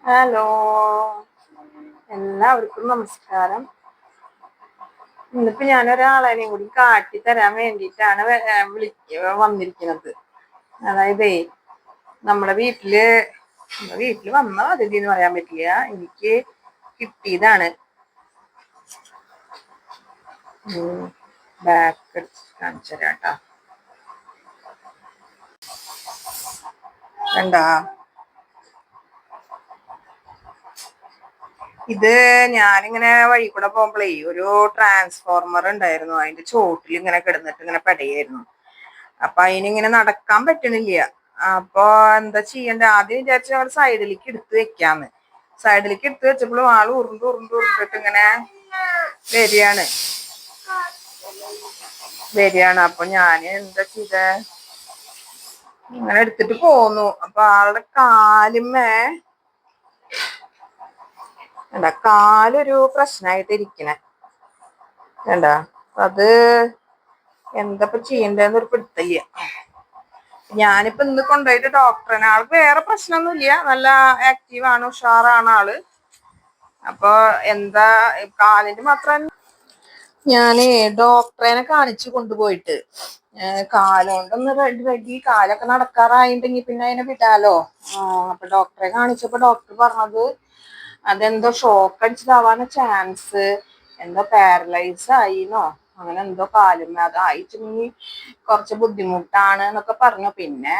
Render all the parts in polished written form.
Hello, എല്ലാവർക്കും നമസ്കാരം. ഇന്നിപ്പോ ഞാനൊരാളെയും കൂടി കാട്ടി തരാൻ വേണ്ടിയിട്ടാണ് വന്നിരിക്കുന്നത്. അതായത് നമ്മുടെ വീട്ടില് വന്ന അതിഥി എന്ന് പറയാൻ പറ്റില്ല, എനിക്ക് കിട്ടിയതാണ്. ബാക്ക് കാണിച്ചു തരാട്ടാ. കണ്ടാ, ഇത് ഞാനിങ്ങനെ വഴി കൂടെ പോകുമ്പോഴേ ഒരു ട്രാൻസ്ഫോർമർ ഉണ്ടായിരുന്നു. അതിന്റെ ചോട്ടിൽ ഇങ്ങനെ കിടന്നിട്ട് ഇങ്ങനെ പെടയായിരുന്നു. അപ്പൊ അതിനിങ്ങനെ നടക്കാൻ പറ്റണില്ല. അപ്പൊ എന്താ ചെയ്യണ്ട, ആദ്യം വിചാരിച്ച അവിടെ സൈഡിലേക്ക് എടുത്ത് വെക്കാന്ന്. സൈഡിലേക്ക് എടുത്ത് വെച്ചപ്പോഴും ആള് ഉരുണ്ടിട്ട് ഇങ്ങനെ വരികയാണ്. അപ്പൊ ഞാന് എന്താ ചെയ്ത, ഇങ്ങനെ എടുത്തിട്ട് പോന്നു. അപ്പൊ ആളുടെ കാലൊരു പ്രശ്നമായിട്ട് ഇരിക്കണേ വേണ്ട. അത് എന്തപ്പോ ചെയ്യണ്ടെന്നൊരു പിടുത്തില്ല. ഞാനിപ്പോ ഇന്ന് കൊണ്ടുപോയിട്ട് ഡോക്ടറിനെ, ആൾക്ക് വേറെ പ്രശ്നമൊന്നുമില്ല, നല്ല ആക്റ്റീവാണ്, ഉഷാറാണ് ആള്. അപ്പൊ എന്താ കാലിന് മാത്രം ഞാനേ ഡോക്ടറിനെ കാണിച്ചു കൊണ്ടുപോയിട്ട് കാലുകൊണ്ടൊന്ന് റെഡി കാലൊക്കെ നടക്കാറായിട്ടുണ്ടെങ്കിൽ പിന്നെ അതിനെ വിടാലോ. അപ്പൊ ഡോക്ടറെ കാണിച്ചപ്പോ ഡോക്ടർ പറഞ്ഞത് അതെന്തോ ഷോക്ക് അടിച്ചതാവാന ചാൻസ്, എന്തോ പാരലൈസ് ആയിന്നോ അങ്ങനെ എന്തോ കാലുമേ അതായിട്ടുണ്ടെങ്കിൽ കുറച്ച് ബുദ്ധിമുട്ടാണ് എന്നൊക്കെ പറഞ്ഞു. പിന്നെ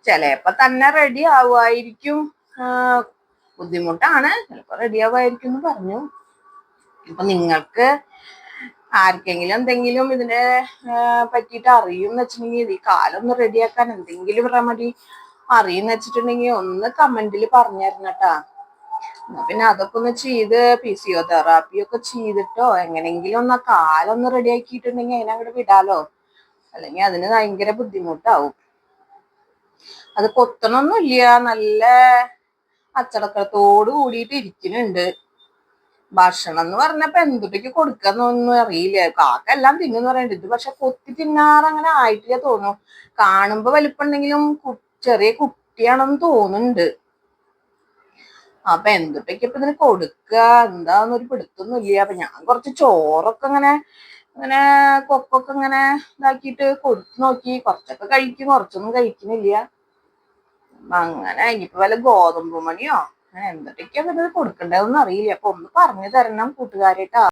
ചിലപ്പോ തന്നെ റെഡി ആവുമായിരിക്കും, ബുദ്ധിമുട്ടാണ്, ചിലപ്പോ റെഡി ആവുമായിരിക്കും എന്ന് പറഞ്ഞു. ഇപ്പൊ നിങ്ങൾക്ക് ആർക്കെങ്കിലും എന്തെങ്കിലും ഇതിനെ പറ്റിയിട്ട് അറിയുമെന്ന് വെച്ചിട്ടുണ്ടെങ്കിൽ, ഈ കാലൊന്ന് റെഡിയാക്കാൻ എന്തെങ്കിലും റെമഡി അറിയുന്ന വെച്ചിട്ടുണ്ടെങ്കിൽ ഒന്ന് കമന്റിൽ പറഞ്ഞു തരണട്ടാ. പിന്നെ അതൊക്കെ ഒന്ന് ചെയ്ത് ഫിസിയോതെറാപ്പി ഒക്കെ ചെയ്തിട്ടോ എങ്ങനെങ്കിലും ഒന്ന് കാലൊന്ന് റെഡിയാക്കിയിട്ടുണ്ടെങ്കിൽ അതിനങ്ങോട്ട് വിടാലോ. അല്ലെങ്കിൽ അതിന് ഭയങ്കര ബുദ്ധിമുട്ടാവും. അത് കൊത്തണൊന്നുമില്ല, നല്ല അച്ചടക്കത്തോട് കൂടിയിട്ട് ഇരിക്കുന്നുണ്ട്. ഭക്ഷണം എന്ന് പറഞ്ഞപ്പോ എന്തൊക്കെ കൊടുക്കാന്നൊന്നും അറിയില്ല. കാക്കെല്ലാം തിന്നെന്ന് പറയുന്നുണ്ട്. ഇത് പക്ഷെ കൊത്തി തിന്നാറങ്ങനെ ആയിട്ടില്ല തോന്നുന്നു. കാണുമ്പോ വലിപ്പുണ്ടെങ്കിലും ചെറിയ കുട്ടിയാണെന്ന് തോന്നുന്നുണ്ട്. അപ്പൊ എന്തൊക്കെ ഇപ്പൊ ഇതിന് കൊടുക്കുക എന്താന്നൊരു പിടുത്തൊന്നുമില്ല. അപ്പൊ ഞാൻ കുറച്ച് ചോറൊക്കെ ഇങ്ങനെ കൊക്കൊക്കെ ഇങ്ങനെ ഇതാക്കിയിട്ട് കൊടുത്തു നോക്കി. കുറച്ചൊക്കെ കഴിക്കും, കുറച്ചൊന്നും കഴിക്കുന്നില്ല. അങ്ങനെ ഇനിയിപ്പോ വല്ല ഗോതമ്പ് മണിയോ അങ്ങനെ എന്തൊക്കെയാ കൊടുക്കണ്ടതെന്ന് അറിയില്ല. അപ്പൊ ഒന്ന് പറഞ്ഞു തരണം കൂട്ടുകാരായിട്ടാ.